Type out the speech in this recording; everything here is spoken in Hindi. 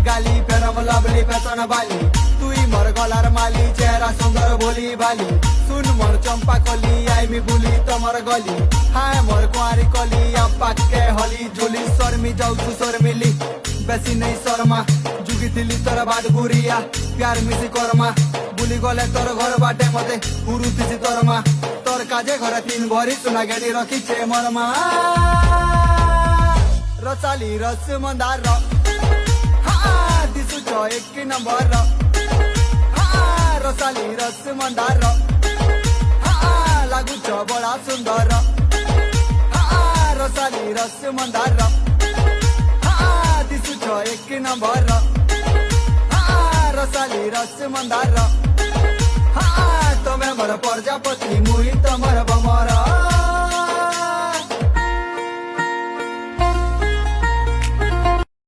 गाली फेरम लवली फैशन बाली तुई मोर गलार माली चेहरा सुंदर बोली बाली सुन मोर चंपा कली आईमी बुली तमर गली हाय मोर कुआरी कली पाके हली झोली शर्मी जाऊ तू शर्मिली बेसी नहीं शर्मा जुगी थिली तोर बाद गुरिया प्यार मिसी करमा बुली गले तोर घर बाटे मते पुरु दिसी तोर मा तोर काजे घर 3 भरी सुना गेडी रखिछे मोर मा रसाली रस मंदार दिसु छ 1 नंबर रसाली रस मंदार लागु छ बड़ा सुंदर रसाली रस मंदार दिसु छ 1 नंबर रसाली रस मंदार तमे मोर प्रजापति मुई तमर बमरा।